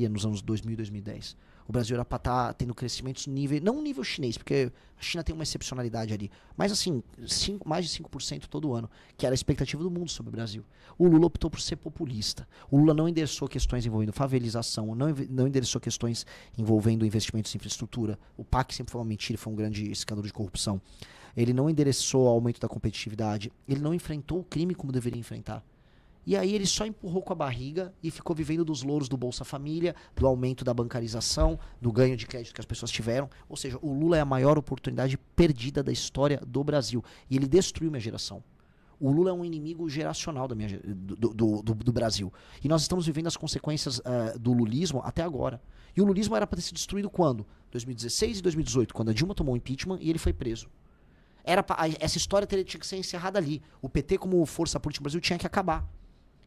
nos anos 2000 e 2010. O Brasil era para estar tendo crescimentos não nível chinês, porque a China tem uma excepcionalidade ali, mas assim, mais de 5% todo ano, que era a expectativa do mundo sobre o Brasil. O Lula optou por ser populista. O Lula não endereçou questões envolvendo favelização, não endereçou questões envolvendo investimentos em infraestrutura. O PAC sempre foi uma mentira, foi um grande escândalo de corrupção. Ele não endereçou o aumento da competitividade, ele não enfrentou o crime como deveria enfrentar. E aí ele só empurrou com a barriga e ficou vivendo dos louros do Bolsa Família, do aumento da bancarização, do ganho de crédito que as pessoas tiveram. Ou seja, o Lula é a maior oportunidade perdida da história do Brasil. E ele destruiu minha geração. O Lula é um inimigo geracional do Brasil. E nós estamos vivendo as consequências do lulismo até agora. E o lulismo era para ter sido destruído quando? 2016 e 2018, quando a Dilma tomou o impeachment e ele foi preso. Essa história tinha que ser encerrada ali. O PT como força política no Brasil tinha que acabar.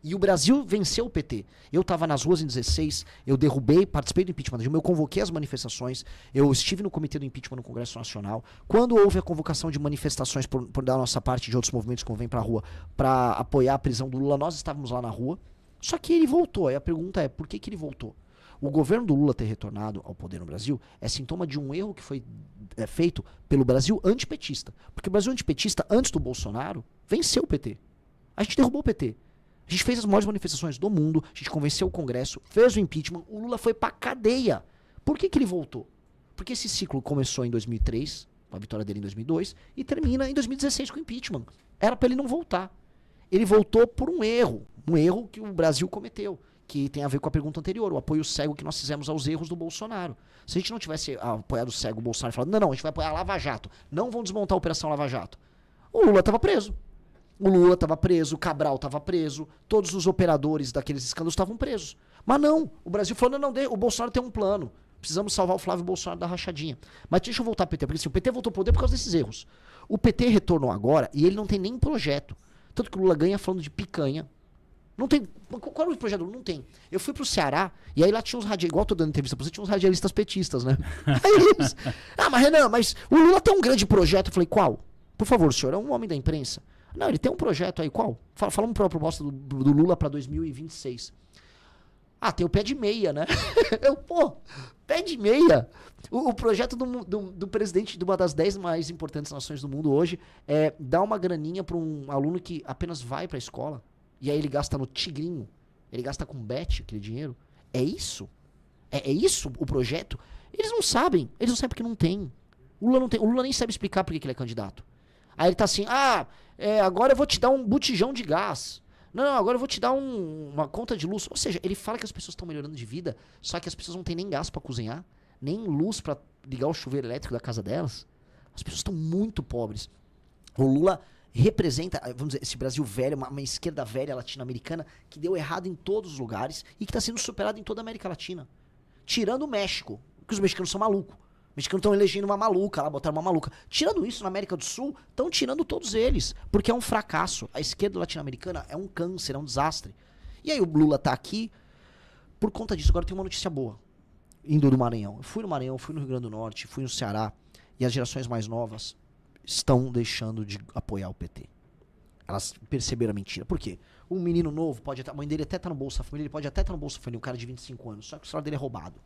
E o Brasil venceu o PT. Eu estava nas ruas em 16, eu derrubei, participei do impeachment da Dilma, eu convoquei as manifestações, eu estive no comitê do impeachment no Congresso Nacional. Quando houve a convocação de manifestações por da nossa parte de outros movimentos que vêm para a rua para apoiar a prisão do Lula, nós estávamos lá na rua. Só que ele voltou. Aí a pergunta é, por que ele voltou? O governo do Lula ter retornado ao poder no Brasil é sintoma de um erro que foi feito pelo Brasil antipetista. Porque o Brasil antipetista, antes do Bolsonaro, venceu o PT. A gente derrubou o PT. A gente fez as maiores manifestações do mundo, a gente convenceu o Congresso, fez o impeachment, o Lula foi pra cadeia. Por que ele voltou? Porque esse ciclo começou em 2003, com a vitória dele em 2002, e termina em 2016 com o impeachment. Era pra ele não voltar. Ele voltou por um erro que o Brasil cometeu, que tem a ver com a pergunta anterior, o apoio cego que nós fizemos aos erros do Bolsonaro. Se a gente não tivesse apoiado cego o Bolsonaro e falado, não, a gente vai apoiar a Lava Jato, não vão desmontar a Operação Lava Jato, o Lula estava preso. O Lula estava preso, o Cabral estava preso, todos os operadores daqueles escândalos estavam presos. Mas não, o Brasil falou, não, o Bolsonaro tem um plano, precisamos salvar o Flávio Bolsonaro da rachadinha. Mas deixa eu voltar ao PT, porque assim, o PT voltou ao poder por causa desses erros. O PT retornou agora e ele não tem nem projeto. Tanto que o Lula ganha falando de picanha. Não tem. Qual é o projeto do Lula? Não tem. Eu fui pro Ceará e aí lá tinha uns radialistas, igual eu tô dando entrevista pra você, tinha uns radialistas petistas, né? Aí eles, mas Renan, mas o Lula tem um grande projeto. Eu falei, qual? Por favor, senhor, é um homem da imprensa. Não, ele tem um projeto aí, qual? Fala uma proposta do Lula pra 2026. Tem o pé de meia, né? Pé de meia. O projeto do presidente de uma das 10 mais importantes nações do mundo hoje é dar uma graninha pra um aluno que apenas vai pra escola. E aí ele gasta no tigrinho. Ele gasta com bet aquele dinheiro. É isso? É isso o projeto? Eles não sabem porque não tem. O Lula não tem. O Lula nem sabe explicar por que ele é candidato. Aí ele tá assim, agora eu vou te dar um botijão de gás. Não, agora eu vou te dar uma conta de luz. Ou seja, ele fala que as pessoas estão melhorando de vida, só que as pessoas não têm nem gás pra cozinhar, nem luz pra ligar o chuveiro elétrico da casa delas. As pessoas estão muito pobres. O Lula representa, vamos dizer, esse Brasil velho, uma esquerda velha latino-americana que deu errado em todos os lugares e que está sendo superada em toda a América Latina. Tirando o México, que os mexicanos são malucos. Os mexicanos estão elegendo uma maluca lá, botaram uma maluca. Tirando isso, na América do Sul, estão tirando todos eles, porque é um fracasso. A esquerda latino-americana é um câncer, é um desastre. E aí o Lula tá aqui por conta disso. Agora tem uma notícia boa, indo do Maranhão. Eu fui no Maranhão, fui no Rio Grande do Norte, fui no Ceará, e as gerações mais novas estão deixando de apoiar o PT. Elas perceberam a mentira. Por quê? Um menino novo, a mãe dele até tá no Bolsa Família, ele pode até estar no Bolsa Família, um cara de 25 anos, só que o celular dele é roubado.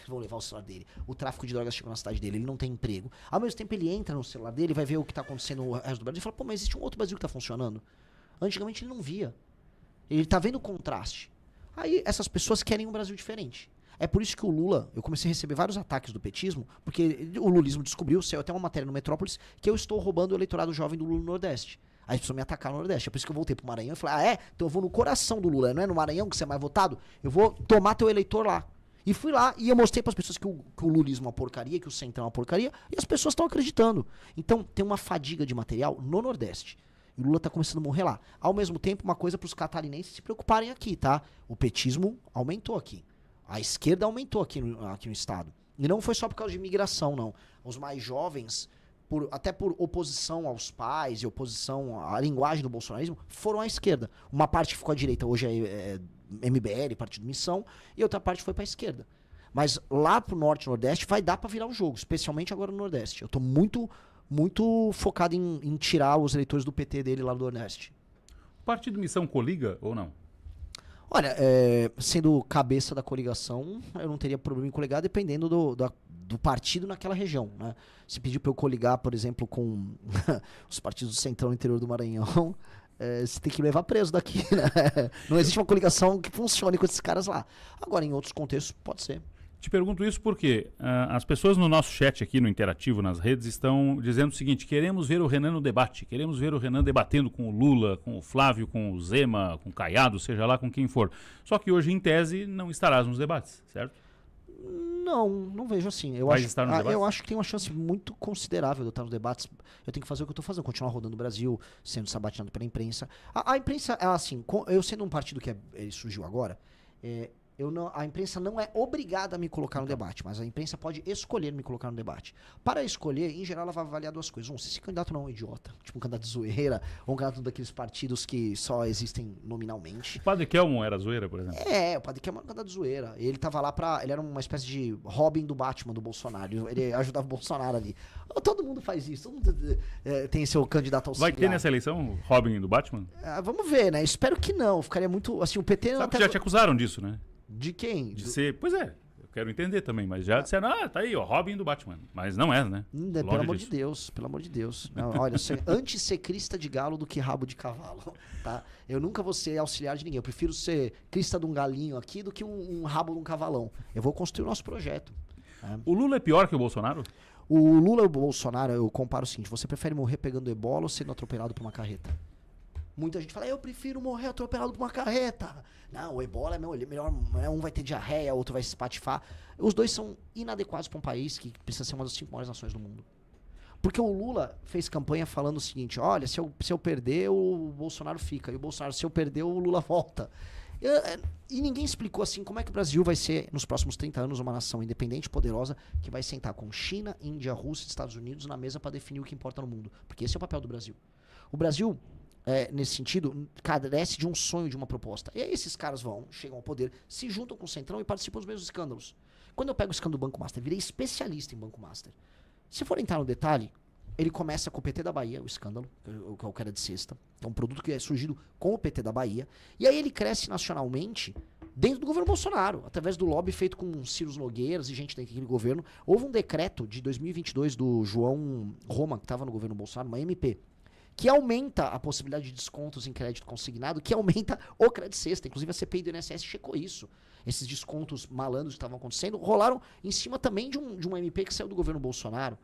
Vão levar o celular dele. O tráfico de drogas chegou na cidade dele, ele não tem emprego. Ao mesmo tempo ele entra no celular dele, vai ver o que tá acontecendo no resto do Brasil e fala, mas existe um outro Brasil que tá funcionando. Antigamente ele não via. Ele tá vendo o contraste. Aí essas pessoas querem um Brasil diferente. É por isso que o Lula, eu comecei a receber vários ataques do petismo, porque o lulismo descobriu, saiu até uma matéria no Metrópolis, que eu estou roubando o eleitorado jovem do Lula no Nordeste. Aí as pessoas me atacaram no Nordeste. É por isso que eu voltei pro Maranhão e falei, então eu vou no coração do Lula, não é no Maranhão que você é mais votado? Eu vou tomar teu eleitor lá. E fui lá e eu mostrei para as pessoas que o lulismo é uma porcaria, que o centrão é uma porcaria, e as pessoas estão acreditando. Então tem uma fadiga de material no Nordeste. E o Lula tá começando a morrer lá. Ao mesmo tempo, uma coisa para os catarinenses se preocuparem aqui, tá? O petismo aumentou aqui. A esquerda aumentou aqui no estado. E não foi só por causa de imigração, não. Os mais jovens, até por oposição aos pais e oposição à linguagem do bolsonarismo, foram à esquerda. Uma parte ficou à direita, hoje é MBL, Partido Missão, e outra parte foi para a esquerda. Mas lá pro Norte e Nordeste vai dar para virar o jogo, especialmente agora no Nordeste. Eu tô muito focado em tirar os eleitores do PT dele lá do Nordeste. O Partido Missão coliga ou não? Olha, sendo cabeça da coligação, eu não teria problema em coligar dependendo do partido naquela região, né? Se pedir para eu coligar, por exemplo, com os partidos do Centrão interior do Maranhão, você tem que me levar preso daqui, né? Não existe uma coligação que funcione com esses caras lá. Agora, em outros contextos, pode ser. Te pergunto isso porque as pessoas no nosso chat aqui no Interativo, nas redes, estão dizendo o seguinte: queremos ver o Renan no debate, queremos ver o Renan debatendo com o Lula, com o Flávio, com o Zema, com o Caiado, seja lá com quem for. Só que hoje, em tese, não estarás nos debates, certo? Não vejo assim. Eu acho que tem uma chance muito considerável de eu estar nos debates. Eu tenho que fazer o que eu estou fazendo, continuar rodando o Brasil, sendo sabatinado pela imprensa. A imprensa, assim, eu sendo um partido que ele surgiu agora, A imprensa não é obrigada a me colocar no debate, mas a imprensa pode escolher me colocar no debate. Para escolher, em geral, ela vai avaliar duas coisas. Se esse candidato não é um idiota, tipo um candidato de zoeira, ou um candidato daqueles partidos que só existem nominalmente. O Padre Kelmon era zoeira, por exemplo? O Padre Kelmon era um candidato de zoeira. Ele tava lá ele era uma espécie de Robin do Batman, do Bolsonaro. Ele ajudava o Bolsonaro ali. Todo mundo faz isso, todo mundo tem seu candidato auxiliar. Vai ter nessa eleição o Robin do Batman? Vamos ver, né? Espero que não. Ficaria muito, assim, o PT... Sabe que já te acusaram disso, né? De quem? De ser... Pois é, eu quero entender também, mas já disseram, tá aí, ó, Robin do Batman. Mas não é, né? Pelo amor de Deus, pelo amor de Deus. Não, olha, antes ser crista de galo do que rabo de cavalo, tá? Eu nunca vou ser auxiliar de ninguém. Eu prefiro ser crista de um galinho aqui do que um rabo de um cavalão. Eu vou construir o nosso projeto. O Lula é pior que o Bolsonaro? O Lula e o Bolsonaro, eu comparo o seguinte, você prefere morrer pegando ebola ou sendo atropelado por uma carreta? Muita gente fala, eu prefiro morrer atropelado por uma carreta. Não, o ebola é melhor, um vai ter diarreia, outro vai se espatifar. Os dois são inadequados para um país que precisa ser uma das 5 maiores nações do mundo. Porque o Lula fez campanha falando o seguinte, olha, se eu perder, o Bolsonaro fica. E o Bolsonaro, se eu perder, o Lula volta. E ninguém explicou assim como é que o Brasil vai ser, nos próximos 30 anos, uma nação independente, poderosa, que vai sentar com China, Índia, Rússia e Estados Unidos na mesa para definir o que importa no mundo. Porque esse é o papel do Brasil. O Brasil... nesse sentido, carece de um sonho, de uma proposta. E aí esses caras chegam ao poder, se juntam com o Centrão e participam dos mesmos escândalos. Quando eu pego o escândalo do Banco Master, virei especialista em Banco Master. Se for entrar no detalhe, ele começa com o PT da Bahia, o escândalo, que é o que era de sexta. É um produto que é surgido com o PT da Bahia. E aí ele cresce nacionalmente dentro do governo Bolsonaro, através do lobby feito com Ciro Nogueiras e gente daquele governo. Houve um decreto de 2022 do João Roma, que estava no governo Bolsonaro, uma MP, que aumenta a possibilidade de descontos em crédito consignado, que aumenta o crédito sexta. Inclusive a CPI do INSS checou isso. Esses descontos malandros que estavam acontecendo rolaram em cima também de um MP que saiu do governo Bolsonaro.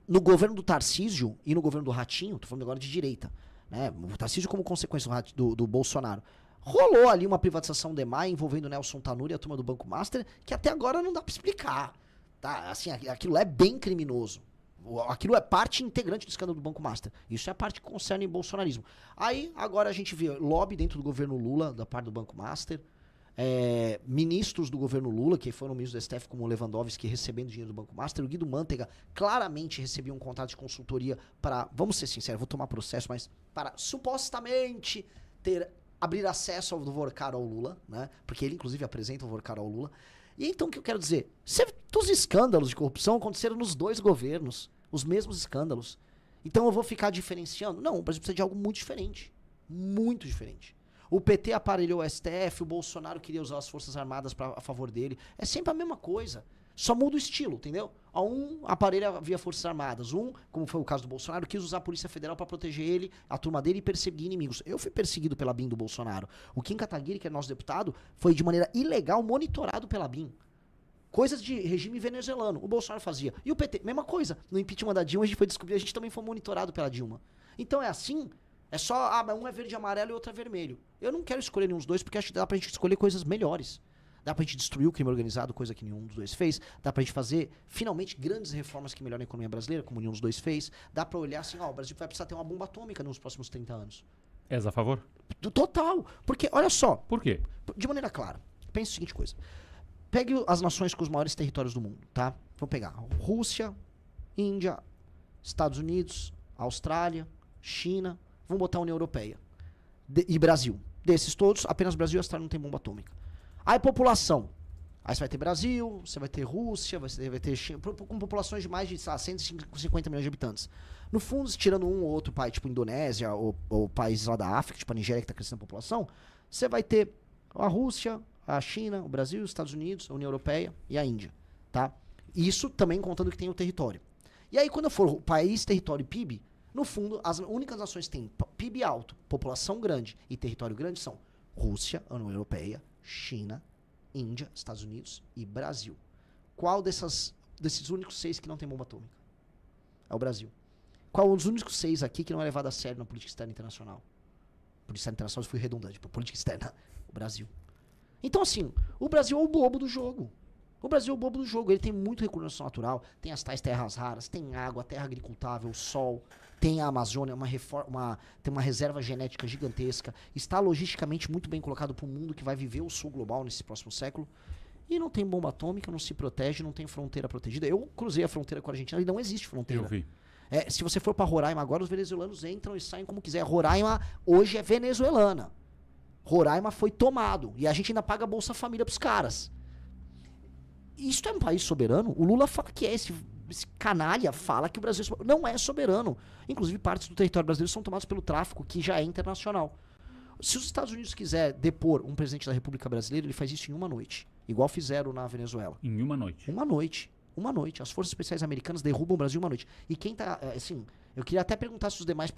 No governo do Tarcísio e no governo do Ratinho, tô falando agora de direita, né? O Tarcísio como consequência do Bolsonaro, rolou ali uma privatização DEMAI envolvendo Nelson Tanuri e a turma do Banco Master, que até agora não dá pra explicar. Tá? Assim, aquilo é bem criminoso. Aquilo é parte integrante do escândalo do Banco Master. Isso é a parte que concerne o bolsonarismo. Aí, agora a gente vê lobby dentro do governo Lula, da parte do Banco Master, ministros do governo Lula, que foram ministros do STF, como o Lewandowski, recebendo dinheiro do Banco Master. O Guido Mantega claramente recebia um contrato de consultoria para, vamos ser sinceros, vou tomar processo, mas para supostamente abrir acesso ao Vorcar ao Lula, né? Porque ele, inclusive, apresenta o Vorcar ao Lula. E então, o que eu quero dizer? Os escândalos de corrupção aconteceram nos dois governos. Os mesmos escândalos. Então eu vou ficar diferenciando? Não, o Brasil precisa de algo muito diferente. Muito diferente. O PT aparelhou o STF, o Bolsonaro queria usar as Forças Armadas a favor dele. É sempre a mesma coisa. Só muda o estilo, entendeu? Um aparelha via Forças Armadas. Como foi o caso do Bolsonaro, quis usar a Polícia Federal para proteger ele, a turma dele e perseguir inimigos. Eu fui perseguido pela BIM do Bolsonaro. O Kim Kataguiri, que é nosso deputado, foi de maneira ilegal monitorado pela BIM. Coisas de regime venezuelano. O Bolsonaro fazia. E o PT, mesma coisa. No impeachment da Dilma, a gente foi descobrir, a gente também foi monitorado pela Dilma. Então é assim, é só, mas um é verde e amarelo e outro é vermelho. Eu não quero escolher nenhum dos dois, porque acho que dá pra gente escolher coisas melhores. Dá pra gente destruir o crime organizado, coisa que nenhum dos dois fez. Dá pra gente fazer, finalmente, grandes reformas que melhoram a economia brasileira, como nenhum dos dois fez. Dá pra olhar assim, o Brasil vai precisar ter uma bomba atômica nos próximos 30 anos. És a favor? Total. Porque, olha só. Por quê? De maneira clara. Pense a seguinte coisa. Pegue as nações com os maiores territórios do mundo, tá? Vamos pegar Rússia, Índia, Estados Unidos, Austrália, China, vamos botar a União Europeia e Brasil. Desses todos, apenas Brasil e Austrália não tem bomba atômica. Aí população. Aí você vai ter Brasil, você vai ter Rússia, vai ter China, com populações de mais de 150 milhões de habitantes. No fundo, tirando um ou outro país, tipo Indonésia ou países lá da África, tipo a Nigéria que está crescendo a população, você vai ter a Rússia, a China, o Brasil, os Estados Unidos, a União Europeia e a Índia, tá? Isso também contando que tem o território. E aí, quando for país, território e PIB, no fundo, as únicas nações que têm PIB alto, população grande e território grande são Rússia, a União Europeia, China, Índia, Estados Unidos e Brasil. Qual desses únicos 6 que não tem bomba atômica? É o Brasil. Qual dos únicos 6 aqui que não é levado a sério na política externa internacional? Política externa internacional, eu fui redundante, política externa, o Brasil. Então, assim, o Brasil é o bobo do jogo. O Brasil é o bobo do jogo, ele tem muito recurso natural, tem as tais terras raras, tem água, terra agricultável, sol, tem a Amazônia, tem uma reserva genética gigantesca, está logisticamente muito bem colocado para o mundo que vai viver o sul global nesse próximo século, e não tem bomba atômica, não se protege, não tem fronteira protegida. Eu cruzei a fronteira com a Argentina e não existe fronteira. Eu vi. Se você for para Roraima agora, os venezuelanos entram e saem como quiser. Roraima hoje é venezuelana. Roraima foi tomado, e a gente ainda paga Bolsa Família pros caras. Isso é um país soberano? O Lula fala que é, esse canalha fala que o Brasil não é soberano. Inclusive, partes do território brasileiro são tomadas pelo tráfico, que já é internacional. Se os Estados Unidos quiser depor um presidente da República Brasileira, ele faz isso em uma noite. Igual fizeram na Venezuela. Em uma noite? Uma noite. Uma noite. As forças especiais americanas derrubam o Brasil em uma noite. E quem tá, assim, eu queria até perguntar se os demais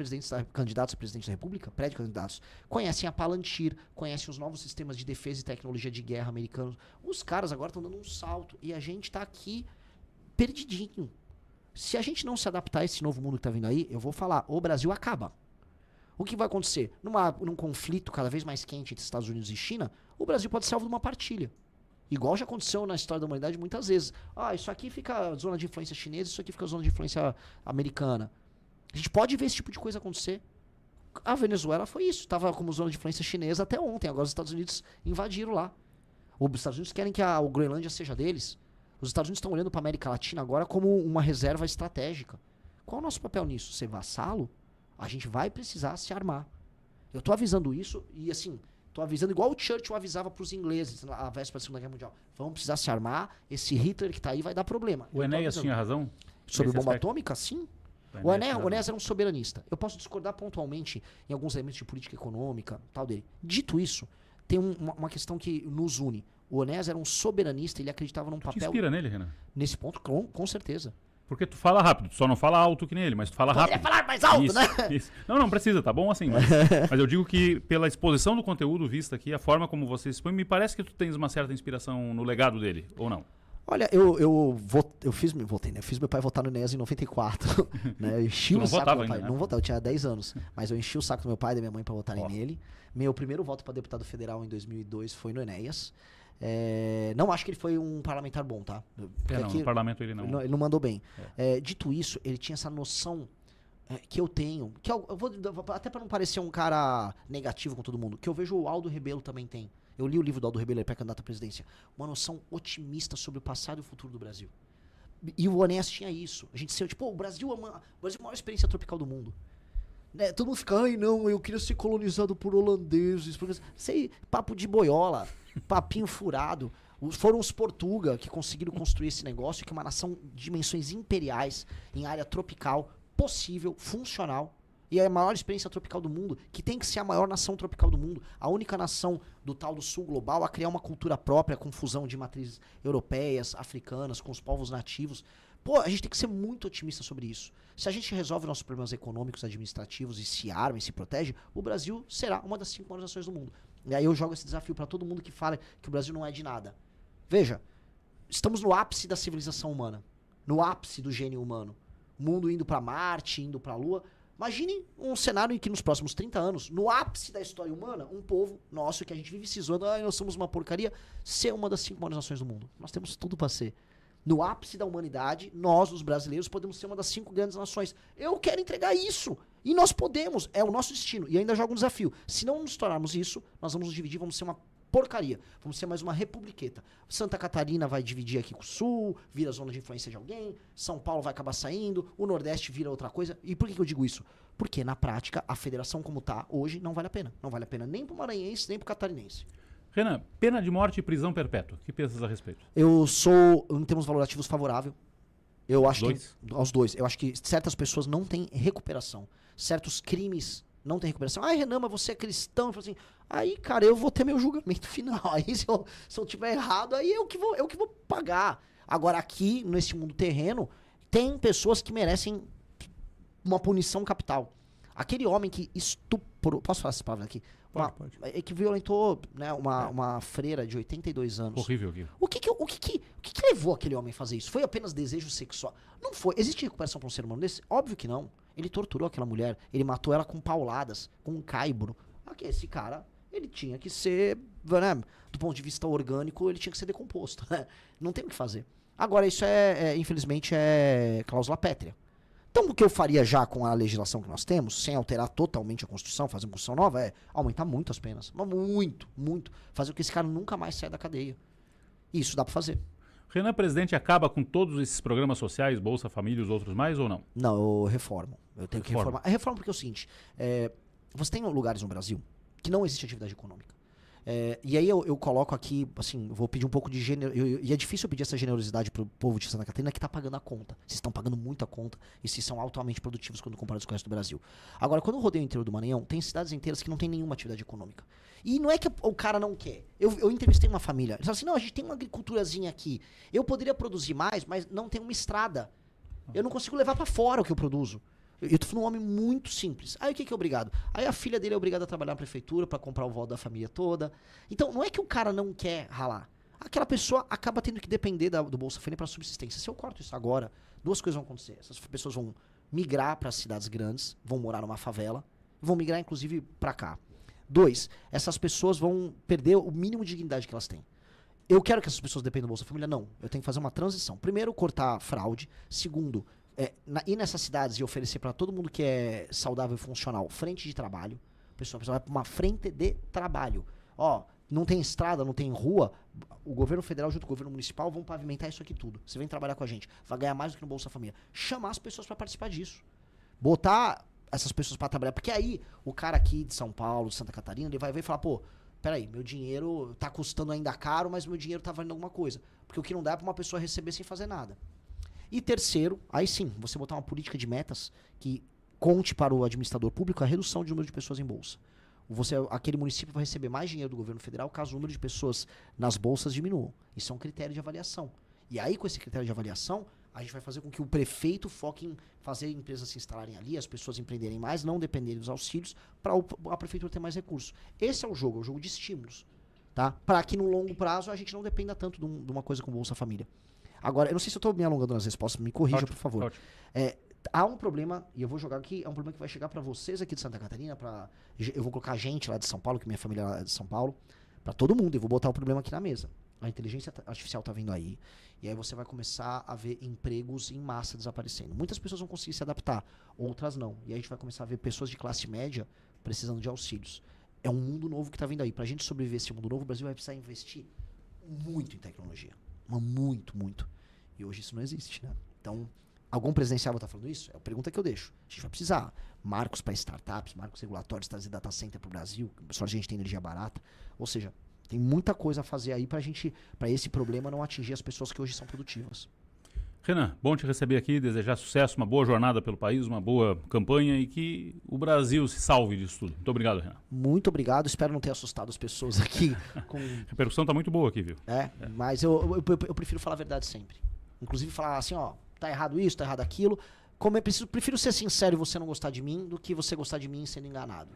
candidatos a presidente da República, pré-candidatos, conhecem a Palantir, conhecem os novos sistemas de defesa e tecnologia de guerra americanos. Os caras agora estão dando um salto e a gente tá aqui perdidinho. Se a gente não se adaptar a esse novo mundo que tá vindo aí, eu vou falar, o Brasil acaba. O que vai acontecer? Num conflito cada vez mais quente entre Estados Unidos e China, o Brasil pode ser alvo de uma partilha. Igual já aconteceu na história da humanidade muitas vezes. Isso aqui fica zona de influência chinesa, isso aqui fica zona de influência americana. A gente pode ver esse tipo de coisa acontecer. A Venezuela foi isso. Estava como zona de influência chinesa até ontem. Agora os Estados Unidos invadiram lá. Os Estados Unidos querem que a Groenlândia seja deles. Os Estados Unidos estão olhando para a América Latina agora como uma reserva estratégica. Qual é o nosso papel nisso? Ser vassalo? A gente vai precisar se armar. Eu tô avisando isso e assim... Tô avisando igual o Churchill avisava pros ingleses na véspera da Segunda Guerra Mundial. Vamos precisar se armar, esse Hitler que tá aí vai dar problema. O Enéas tinha razão? Sobre bomba atômica, sim. O Enéas era um soberanista. Eu posso discordar pontualmente em alguns elementos de política econômica, tal dele. Dito isso, tem uma questão que nos une. O Enéas era um soberanista, ele acreditava num papel... Te inspira nele, Renan? Nesse ponto, com certeza. Porque tu fala rápido, tu só não fala alto que nem ele, mas tu fala rápido. Poderia falar mais alto, isso, né? Isso. Não precisa, tá bom assim. Mas eu digo que pela exposição do conteúdo vista aqui, a forma como você expõe, me parece que tu tens uma certa inspiração no legado dele, ou não? Olha, eu fiz meu pai votar no Enéas em 94. Né? Eu enchi o saco do meu pai. Ainda, né? Não votava, eu tinha 10 anos. Mas eu enchi o saco do meu pai e da minha mãe pra votarem nele. Meu primeiro voto pra deputado federal em 2002 foi no Enéas. Não acho que ele foi um parlamentar bom, tá? No parlamento ele não... Ele não mandou bem. Dito isso, ele tinha essa noção que eu tenho, que eu vou, até pra não parecer um cara negativo com todo mundo, que eu vejo o Aldo Rebelo também tem. Eu li o livro do Aldo Rebelo, ele é pré-candidato à presidência. Uma noção otimista sobre o passado e o futuro do Brasil. E o Enéas tinha isso. A gente saiu, o Brasil é a maior experiência tropical do mundo. Né? Todo mundo fica, eu queria ser colonizado por holandeses. Sei, papo de boiola, papinho furado. Foram os Portuga que conseguiram construir esse negócio, que é uma nação de dimensões imperiais, em área tropical, possível, funcional. E é a maior experiência tropical do mundo, que tem que ser a maior nação tropical do mundo. A única nação do tal do sul global a criar uma cultura própria, com fusão de matrizes europeias, africanas, com os povos nativos. A gente tem que ser muito otimista sobre isso. Se a gente resolve nossos problemas econômicos, administrativos e se arma e se protege, o Brasil será uma das 5 maiores nações do mundo. E aí eu jogo esse desafio para todo mundo que fala que o Brasil não é de nada. Veja, estamos no ápice da civilização humana, no ápice do gênio humano. O mundo indo para Marte, indo para a Lua. Imagine um cenário em que nos próximos 30 anos, no ápice da história humana, um povo nosso que a gente vive se zoando, nós somos uma porcaria, ser uma das 5 maiores nações do mundo. Nós temos tudo para ser. No ápice da humanidade, nós, os brasileiros, podemos ser uma das 5 grandes nações. Eu quero entregar isso. E nós podemos. É o nosso destino. E ainda jogo um desafio. Se não nos tornarmos isso, nós vamos nos dividir, vamos ser uma porcaria. Vamos ser mais uma republiqueta. Santa Catarina vai dividir aqui com o Sul, vira zona de influência de alguém, São Paulo vai acabar saindo, o Nordeste vira outra coisa. E por que eu digo isso? Porque, na prática, a federação como tá hoje não vale a pena. Não vale a pena nem pro maranhense, nem pro catarinense. Renan, pena de morte e prisão perpétua. O que pensas a respeito? Eu sou, em termos valorativos, favorável. Eu acho dois? Aos dois. Eu acho que certas pessoas não têm recuperação. Certos crimes não têm recuperação. Renan, mas você é cristão. Eu falo assim, aí, cara, eu vou ter meu julgamento final. Aí, se eu tiver errado, aí eu que vou pagar. Agora, aqui, nesse mundo terreno, tem pessoas que merecem uma punição capital. Aquele homem que estuprou... Posso falar essas palavras aqui? Pode. Que violentou, né, uma freira de 82 anos. Horrível aqui. O que levou aquele homem a fazer isso? Foi apenas desejo sexual? Não foi. Existe recuperação para um ser humano desse? Óbvio que não. Ele torturou aquela mulher. Ele matou ela com pauladas, com um caibro. Esse cara ele tinha que ser, né, do ponto de vista orgânico, ele tinha que ser decomposto. Né? Não tem o que fazer. Agora, isso infelizmente, é cláusula pétrea. Então, o que eu faria já com a legislação que nós temos, sem alterar totalmente a Constituição, fazer uma Constituição nova, é aumentar muito as penas. Mas muito, muito. Fazer com que esse cara nunca mais saia da cadeia. E isso dá pra fazer. Renan, presidente, acaba com todos esses programas sociais, Bolsa Família e os outros mais ou não? Não, eu reformo. Eu tenho que reformar. Eu reformo porque é o seguinte, você tem lugares no Brasil que não existe atividade econômica. E aí eu coloco aqui, assim, vou pedir um pouco de e é difícil eu pedir essa generosidade pro povo de Santa Catarina que tá pagando a conta. Vocês estão pagando muita conta e vocês são altamente produtivos quando comparados com o resto do Brasil. Agora, quando eu rodeio o interior do Maranhão, tem cidades inteiras que não tem nenhuma atividade econômica. E não é que o cara não quer. Eu entrevistei uma família. Eles falaram assim, não, a gente tem uma agriculturazinha aqui. Eu poderia produzir mais, mas não tem uma estrada. Eu não consigo levar pra fora o que eu produzo. Eu tô falando um homem muito simples. Aí o que é obrigado? Aí a filha dele é obrigada a trabalhar na prefeitura pra comprar o voto da família toda. Então, não é que o cara não quer ralar. Aquela pessoa acaba tendo que depender do Bolsa Família pra subsistência. Se eu corto isso agora, duas coisas vão acontecer. Essas pessoas vão migrar para cidades grandes, vão morar numa favela, vão migrar inclusive pra cá. 2, essas pessoas vão perder o mínimo de dignidade que elas têm. Eu quero que essas pessoas dependam do Bolsa Família? Não. Eu tenho que fazer uma transição. Primeiro, cortar a fraude. Segundo, ir nessas cidades e oferecer para todo mundo que é saudável e funcional frente de trabalho. A pessoa vai para uma frente de trabalho. Ó, não tem estrada, não tem rua, o governo federal junto com o governo municipal vão pavimentar isso aqui tudo. Você vem trabalhar com a gente, vai ganhar mais do que no Bolsa Família. Chamar as pessoas para participar disso. Botar essas pessoas para trabalhar. Porque aí, o cara aqui de São Paulo, de Santa Catarina, ele vai ver e falar, pô, peraí, meu dinheiro tá custando ainda caro, mas meu dinheiro tá valendo alguma coisa. Porque o que não dá é pra uma pessoa receber sem fazer nada. E terceiro, aí sim, você botar uma política de metas que conte para o administrador público a redução de número de pessoas em bolsa. Aquele município vai receber mais dinheiro do governo federal caso o número de pessoas nas bolsas diminua. Isso é um critério de avaliação. E aí, com esse critério de avaliação, a gente vai fazer com que o prefeito foque em fazer empresas se instalarem ali, as pessoas empreenderem mais, não dependerem dos auxílios, para a prefeitura ter mais recursos. Esse é o jogo de estímulos. Tá? Para que no longo prazo a gente não dependa tanto de uma coisa como Bolsa Família. Agora, eu não sei se eu estou me alongando nas respostas, me corrija, por favor. Há um problema, e eu vou jogar aqui, é um problema que vai chegar para vocês aqui de Santa Catarina, eu vou colocar gente lá de São Paulo, que minha família é de São Paulo, para todo mundo, eu vou botar o problema aqui na mesa. A inteligência artificial tá vindo aí, e aí você vai começar a ver empregos em massa desaparecendo. Muitas pessoas vão conseguir se adaptar, outras não. E aí a gente vai começar a ver pessoas de classe média precisando de auxílios. É um mundo novo que tá vindo aí. Pra gente sobreviver esse mundo novo, o Brasil vai precisar investir muito em tecnologia. Mas muito, muito. E hoje isso não existe, né? Então, algum presidenciável tá falando isso? É a pergunta que eu deixo. A gente vai precisar. Marcos para startups, marcos regulatórios, trazer data center pro Brasil, só a gente tem energia barata. Ou seja, tem muita coisa a fazer aí para esse problema não atingir as pessoas que hoje são produtivas. Renan, bom te receber aqui, desejar sucesso, uma boa jornada pelo país, uma boa campanha e que o Brasil se salve disso tudo. Muito obrigado, Renan. Muito obrigado, espero não ter assustado as pessoas aqui. A repercussão tá muito boa aqui, viu? Mas eu prefiro falar a verdade sempre. Inclusive falar assim, ó, tá errado isso, tá errado aquilo. Como eu prefiro ser sincero e você não gostar de mim do que você gostar de mim sendo enganado.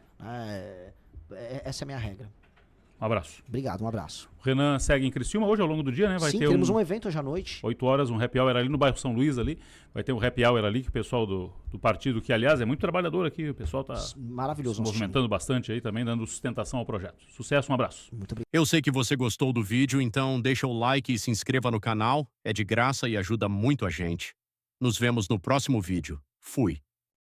Essa é a minha regra. Um abraço. Obrigado, um abraço. O Renan segue em Criciúma hoje ao longo do dia, né? Sim, teremos um evento hoje à noite. 8 horas, um happy hour ali no bairro São Luís ali. Vai ter um happy hour ali que o pessoal do partido, que aliás é muito trabalhador aqui, o pessoal tá maravilhoso, se movimentando bastante aí também, dando sustentação ao projeto. Sucesso, um abraço. Muito obrigado. Eu sei que você gostou do vídeo, então deixa o like e se inscreva no canal. É de graça e ajuda muito a gente. Nos vemos no próximo vídeo. Fui.